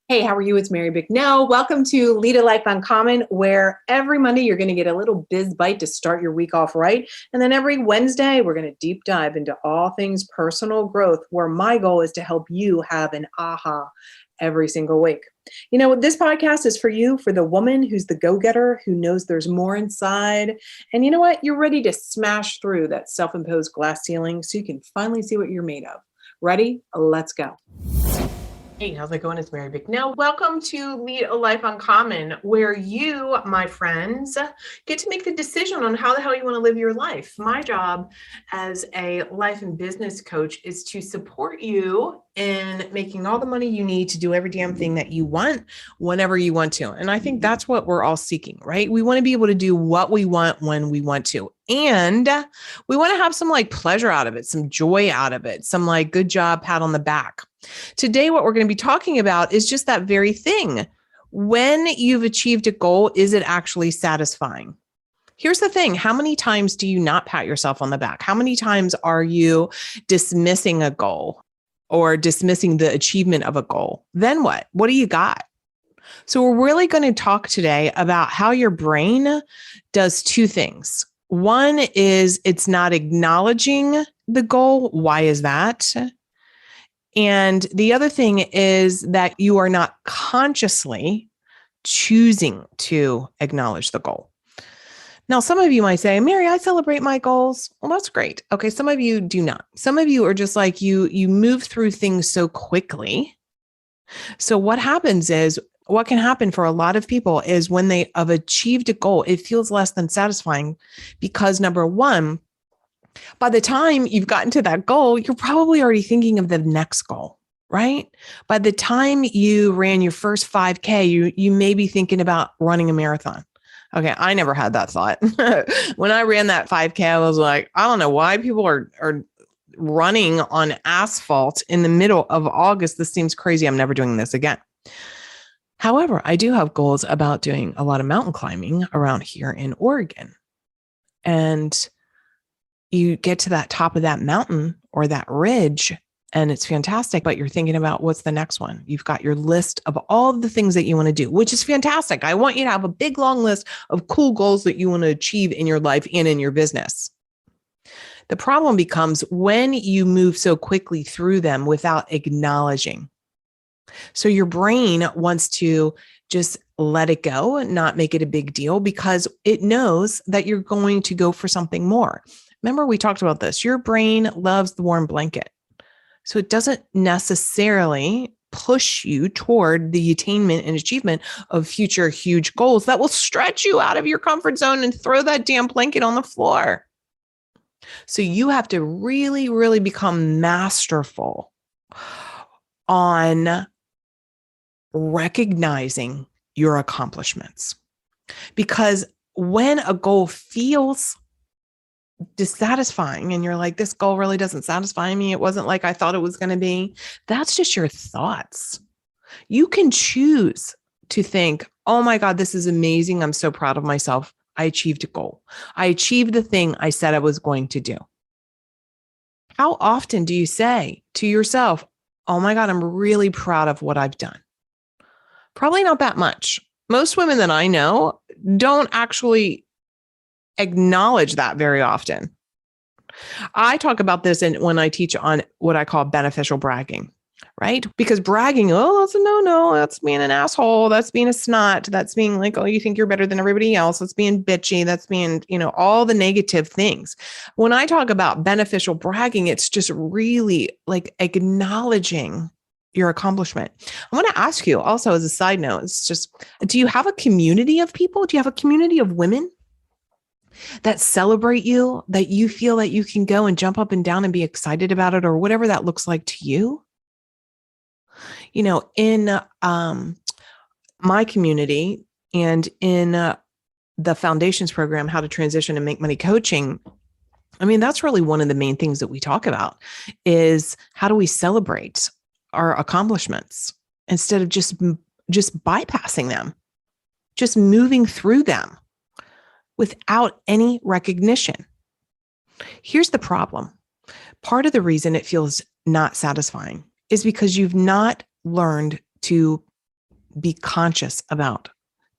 Hey, how are you? It's Mary Bicknell. Welcome to Lead a Life Uncommon, where every Monday you're going to get a little biz bite to start your week off right. And then every Wednesday, we're going to deep dive into all things personal growth, where my goal is to help you have an aha every single week. This podcast is for you, for the woman who's the go-getter, who knows there's more inside. And you know what? You're ready to smash through that self-imposed glass ceiling so you can finally see what you're made of. Ready? Let's go. Hey, how's it going? It's Mary Bicknell. Welcome to Lead a Life Uncommon, where you, my friends, get to make the decision on how the hell you want to live your life. My job as a life and business coach is to support you in making all the money you need to do every damn thing that you want whenever you want to. And I think that's what we're all seeking, right? We want to be able to do what we want when we want to. And we want to have some pleasure out of it, some joy out of it, some good job, pat on the back. Today, what we're going to be talking about is just that very thing. When you've achieved a goal, is it actually satisfying? Here's the thing. How many times do you not pat yourself on the back? How many times are you dismissing a goal or dismissing the achievement of a goal? Then what? What do you got? So we're really going to talk today about how your brain does two things. One is it's not acknowledging the goal. Why is that? And the other thing is that you are not consciously choosing to acknowledge the goal. Now, some of you might say, Mary, I celebrate my goals. Well, that's great. Okay. Some of you do not. Some of you are just like you move through things so quickly. So what happens is, what can happen for a lot of people is when they have achieved a goal, it feels less than satisfying because number one, by the time you've gotten to that goal, you're probably already thinking of the next goal, right? By the time you ran your first 5K, you may be thinking about running a marathon. Okay, I never had that thought. When I ran that 5K, I was like, I don't know why people are running on asphalt in the middle of August. This seems crazy. I'm never doing this again. However, I do have goals about doing a lot of mountain climbing around here in Oregon. And you get to that top of that mountain or that ridge and it's fantastic, but you're thinking about what's the next one. You've got your list of all of the things that you want to do, which is fantastic. I want you to have a big, long list of cool goals that you want to achieve in your life and in your business. The problem becomes when you move so quickly through them without acknowledging. So your brain wants to just let it go, not make it a big deal because it knows that you're going to go for something more. Remember, we talked about this. Your brain loves the warm blanket. So it doesn't necessarily push you toward the attainment and achievement of future huge goals that will stretch you out of your comfort zone and throw that damn blanket on the floor. So you have to really, really become masterful on recognizing your accomplishments. Because when a goal feels dissatisfying and you're like, this goal really doesn't satisfy me, it wasn't like I thought it was going to be, that's just your thoughts. You can choose to think, oh my God, this is amazing. I'm so proud of myself. I achieved a goal. I achieved the thing I said I was going to do. How often do you say to yourself, oh my God, I'm really proud of what I've done? Probably not that much. Most women that I know don't actually acknowledge that very often. I talk about this when I teach on what I call beneficial bragging, right? Because bragging, oh, that's a no, that's being an asshole. That's being a snot. That's being like, oh, you think you're better than everybody else. That's being bitchy. That's being, all the negative things. When I talk about beneficial bragging, it's just really like acknowledging your accomplishment. I want to ask you also as a side note, it's just, do you have a community of people? Do you have a community of women that celebrate you, that you feel that you can go and jump up and down and be excited about it or whatever that looks like to you? In my community and in the foundations program, How to Transition and Make Money Coaching, that's really one of the main things that we talk about is how do we celebrate our accomplishments instead of just bypassing them, just moving through them without any recognition. Here's the problem. Part of the reason it feels not satisfying is because you've not learned to Be conscious about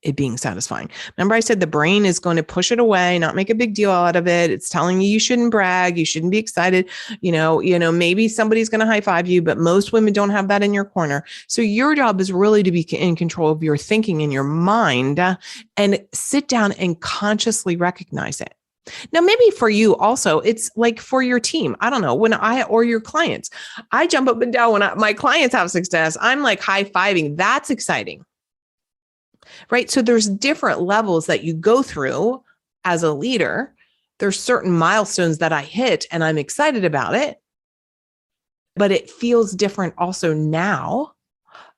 it being satisfying. Remember, I said the brain is going to push it away, not make a big deal out of it. It's telling you shouldn't brag, you shouldn't be excited. Maybe somebody's going to high five you, but most women don't have that in your corner. So your job is really to be in control of your thinking and your mind, and sit down and consciously recognize it. Now, maybe for you also, it's like for your team. I don't know, or your clients, I jump up and down when my clients have success. I'm like high-fiving. That's exciting. Right? So there's different levels that you go through as a leader. There's certain milestones that I hit and I'm excited about it, but it feels different also now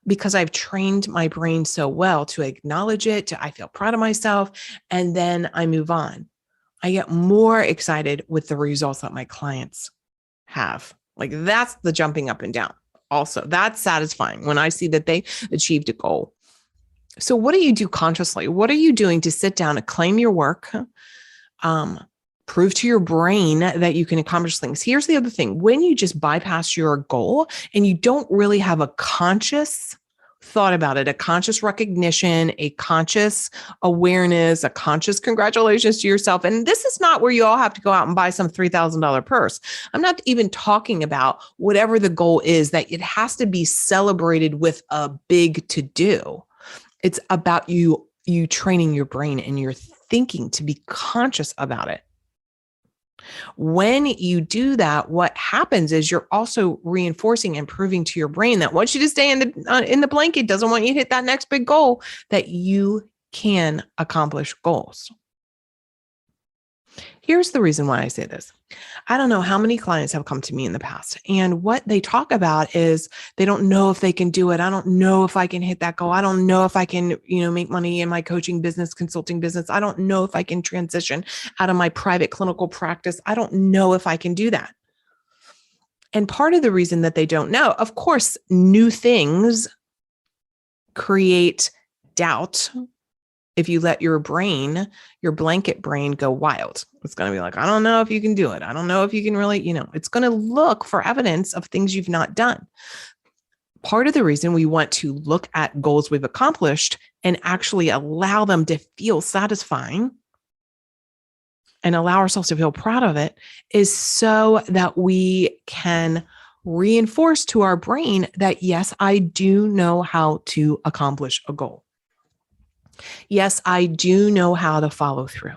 because I've trained my brain so well to acknowledge it, I feel proud of myself, and then I move on. I get more excited with the results that my clients have. Like that's the jumping up and down. Also, that's satisfying when I see that they achieved a goal. So what do you do consciously? What are you doing to sit down and claim your work, prove to your brain that you can accomplish things? Here's the other thing. When you just bypass your goal and you don't really have a conscious thought about it, a conscious recognition, a conscious awareness, a conscious congratulations to yourself. And this is not where you all have to go out and buy some $3,000 purse. I'm not even talking about whatever the goal is, that it has to be celebrated with a big to-do. It's about you training your brain and your thinking to be conscious about it. When you do that, what happens is you're also reinforcing and proving to your brain that wants you to stay in the blanket, doesn't want you to hit that next big goal, that you can accomplish goals. Here's the reason why I say this. I don't know how many clients have come to me in the past, and what they talk about is they don't know if they can do it. I don't know if I can hit that goal. I don't know if I can, make money in my coaching business, consulting business. I don't know if I can transition out of my private clinical practice. I don't know if I can do that. And part of the reason that they don't know, of course, new things create doubt. If you let your brain, your blanket brain, go wild, it's going to be like, I don't know if you can do it. I don't know if you can really, it's going to look for evidence of things you've not done. Part of the reason we want to look at goals we've accomplished and actually allow them to feel satisfying and allow ourselves to feel proud of it is so that we can reinforce to our brain that, yes, I do know how to accomplish a goal. Yes, I do know how to follow through.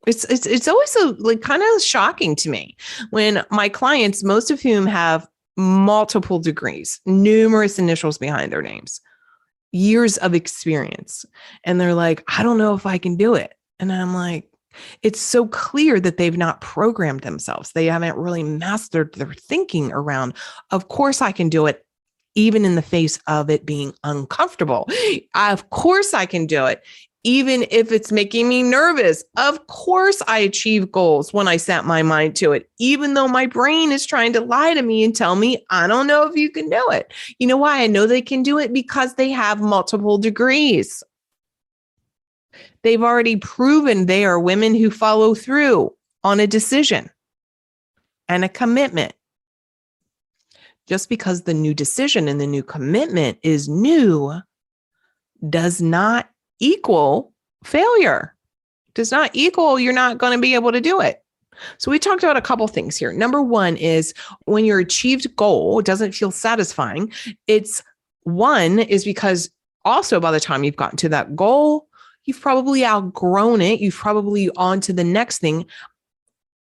It's always kind of shocking to me when my clients, most of whom have multiple degrees, numerous initials behind their names, years of experience, and they're like, I don't know if I can do it. And I'm like, it's so clear that they've not programmed themselves. They haven't really mastered their thinking around, of course I can do it, even in the face of it being uncomfortable. Of course I can do it, even if it's making me nervous. Of course I achieve goals when I set my mind to it, even though my brain is trying to lie to me and tell me, I don't know if you can do it. You know why I know they can do it? Because they have multiple degrees. They've already proven they are women who follow through on a decision and a commitment. Just because the new decision and the new commitment is new does not equal failure. Does not equal you're not going to be able to do it. So we talked about a couple things here. Number one is when your achieved goal doesn't feel satisfying, it's because also by the time you've gotten to that goal, you've probably outgrown it. You've probably on to the next thing,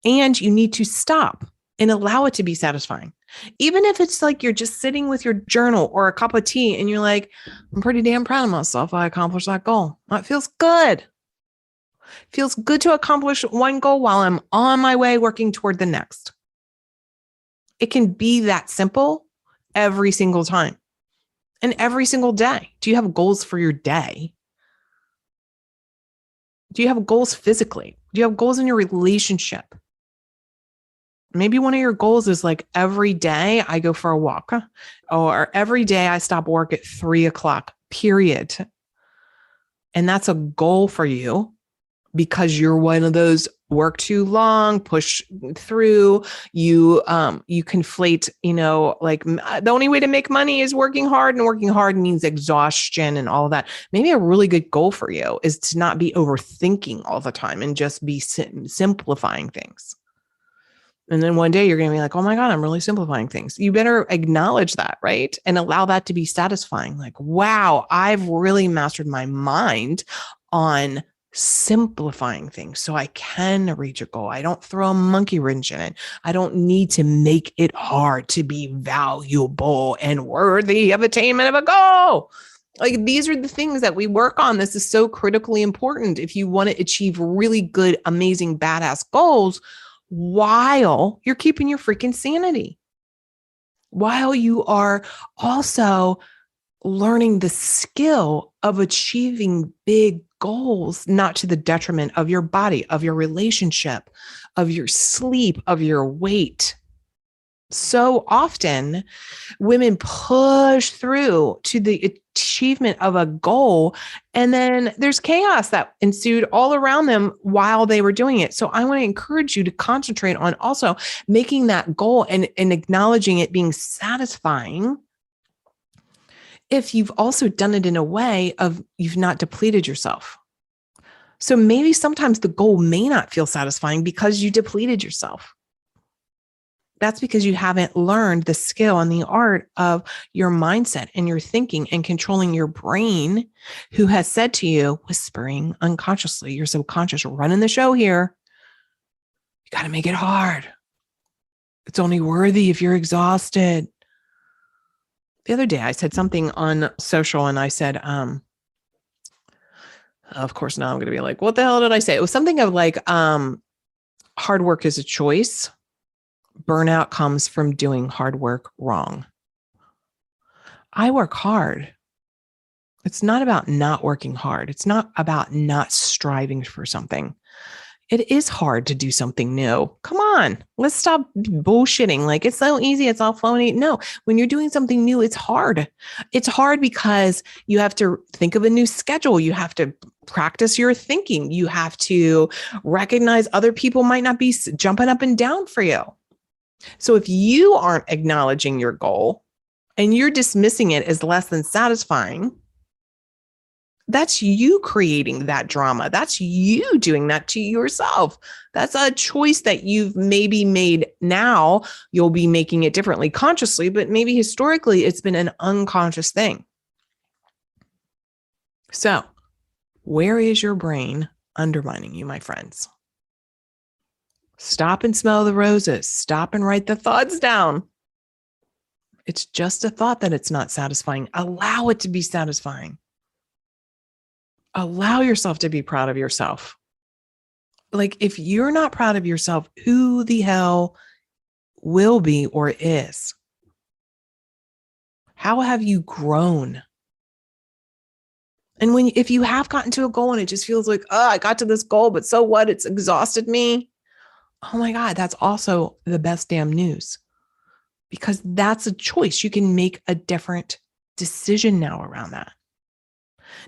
and you need to stop and allow it to be satisfying. Even if it's like you're just sitting with your journal or a cup of tea and you're like, I'm pretty damn proud of myself. I accomplished that goal. That feels good. It feels good to accomplish one goal while I'm on my way working toward the next. It can be that simple every single time and every single day. Do you have goals for your day? Do you have goals physically? Do you have goals in your relationship? Maybe one of your goals is like every day I go for a walk, or every day I stop work at 3:00, period. And that's a goal for you because you're one of those work too long, push through, you conflate, like the only way to make money is working hard, and working hard means exhaustion and all of that. Maybe a really good goal for you is to not be overthinking all the time and just be simplifying things. And then one day you're going to be like, oh my God, I'm really simplifying things. You better acknowledge that, right? And allow that to be satisfying. Like, wow, I've really mastered my mind on simplifying things so I can reach a goal. I don't throw a monkey wrench in it. I don't need to make it hard to be valuable and worthy of attainment of a goal. Like, these are the things that we work on. This is so critically important if you want to achieve really good, amazing, badass goals while you're keeping your freaking sanity, while you are also learning the skill of achieving big goals, not to the detriment of your body, of your relationship, of your sleep, of your weight. So often women push through to the achievement of a goal, and then there's chaos that ensued all around them while they were doing it. So I want to encourage you to concentrate on also making that goal and acknowledging it being satisfying. If you've also done it in a way of you've not depleted yourself. So maybe sometimes the goal may not feel satisfying because you depleted yourself. That's because you haven't learned the skill and the art of your mindset and your thinking and controlling your brain, who has said to you, whispering unconsciously, your subconscious running the show here, you got to make it hard. It's only worthy if you're exhausted. The other day I said something on social and I said, of course, now I'm going to be like, what the hell did I say? It was something of like, hard work is a choice. Burnout comes from doing hard work wrong. I work hard. It's not about not working hard. It's not about not striving for something. It is hard to do something new. Come on, let's stop bullshitting. Like, it's so easy, it's all phony. No, when you're doing something new, it's hard. It's hard because you have to think of a new schedule. You have to practice your thinking. You have to recognize other people might not be jumping up and down for you. So if you aren't acknowledging your goal and you're dismissing it as less than satisfying, that's you creating that drama. That's you doing that to yourself. That's a choice that you've maybe made now. You'll be making it differently consciously, but maybe historically it's been an unconscious thing. So where is your brain undermining you, my friends? Stop and smell the roses. Stop and write the thoughts down. It's just a thought that it's not satisfying. Allow it to be satisfying. Allow yourself to be proud of yourself. Like, if you're not proud of yourself, who the hell will be or is? How have you grown? And if you have gotten to a goal and it just feels like, oh, I got to this goal, but so what? It's exhausted me. Oh my God, that's also the best damn news, because that's a choice. You can make a different decision now around that.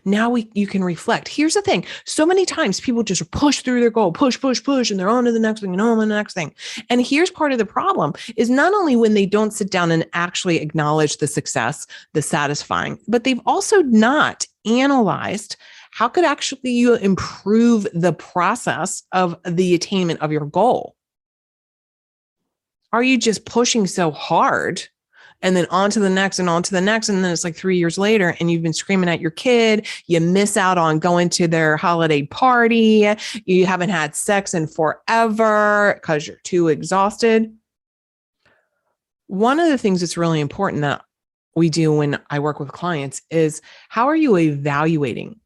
Now you can reflect. Here's the thing. So many times people just push through their goal, push, and they're on to the next thing and on to the next thing. And here's part of the problem is not only when they don't sit down and actually acknowledge the success, the satisfying, but they've also not analyzed how could actually you improve the process of the attainment of your goal. Are you just pushing so hard and then on to the next and on to the next? And then it's like 3 years later and you've been screaming at your kid. You miss out on going to their holiday party. You haven't had sex in forever because you're too exhausted. One of the things that's really important that we do when I work with clients is, how are you evaluating?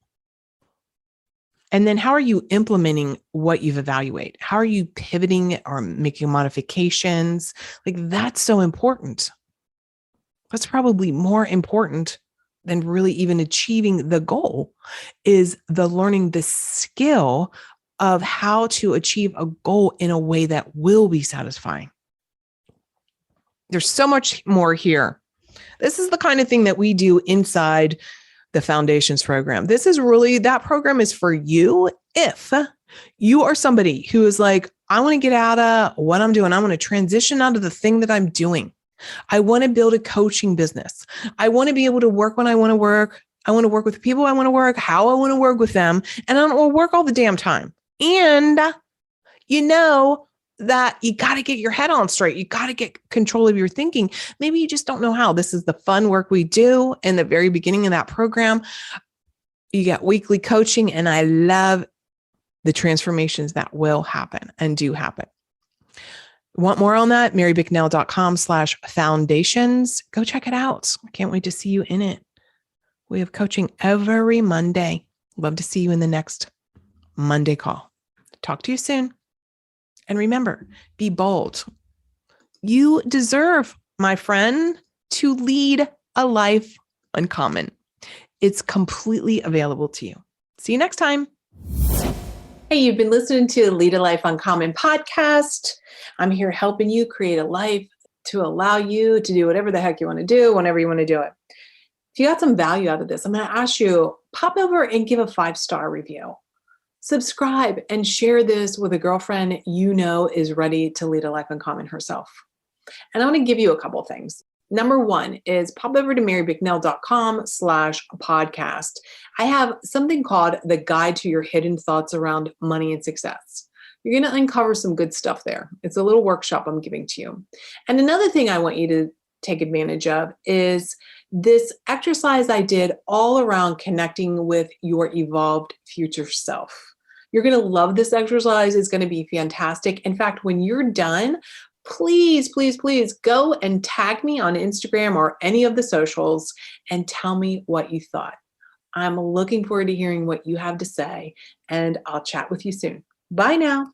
And then how are you implementing what you've evaluated? How are you pivoting or making modifications? Like, that's so important. That's probably more important than really even achieving the goal, is the learning the skill of how to achieve a goal in a way that will be satisfying. There's so much more here. This is the kind of thing that we do inside the Foundations program. This is really, that program is for you if You are somebody who is like, I want to get out of what I'm doing. I want to transition out of the thing that I'm doing. I want to build a coaching business. I want to be able to work when I want to work. I want to work with people I want to work, how I want to work with them. And I don't want to work all the damn time. And you know that you got to get your head on straight. You got to get control of your thinking. Maybe you just don't know how. This is the fun work we do in the very beginning of that program. You get weekly coaching, and I love the transformations that will happen and do happen. Want more on that? marybicknell.com/foundations. Go check it out. I can't wait to see you in it. We have coaching every Monday. Love to see you in the next Monday call. Talk to you soon. And remember, be bold. You deserve, my friend, to lead a life uncommon. It's completely available to you. See you next time. Hey, you've been listening to Lead a Life Uncommon podcast. I'm here helping you create a life to allow you to do whatever the heck you want to do, whenever you want to do it. If you got some value out of this, I'm going to ask you, pop over and give a 5-star review. Subscribe and share this with a girlfriend you know is ready to lead a life uncommon herself. And I want to give you a couple things. Number one is pop over to marybicknell.com/podcast. I have something called the Guide to Your Hidden Thoughts Around Money and Success. You're going to uncover some good stuff there. It's a little workshop I'm giving to you. And another thing I want you to take advantage of is this exercise I did all around connecting with your evolved future self. You're going to love this exercise. It's going to be fantastic. In fact, when you're done, please, please, please go and tag me on Instagram or any of the socials and tell me what you thought. I'm looking forward to hearing what you have to say, and I'll chat with you soon. Bye now.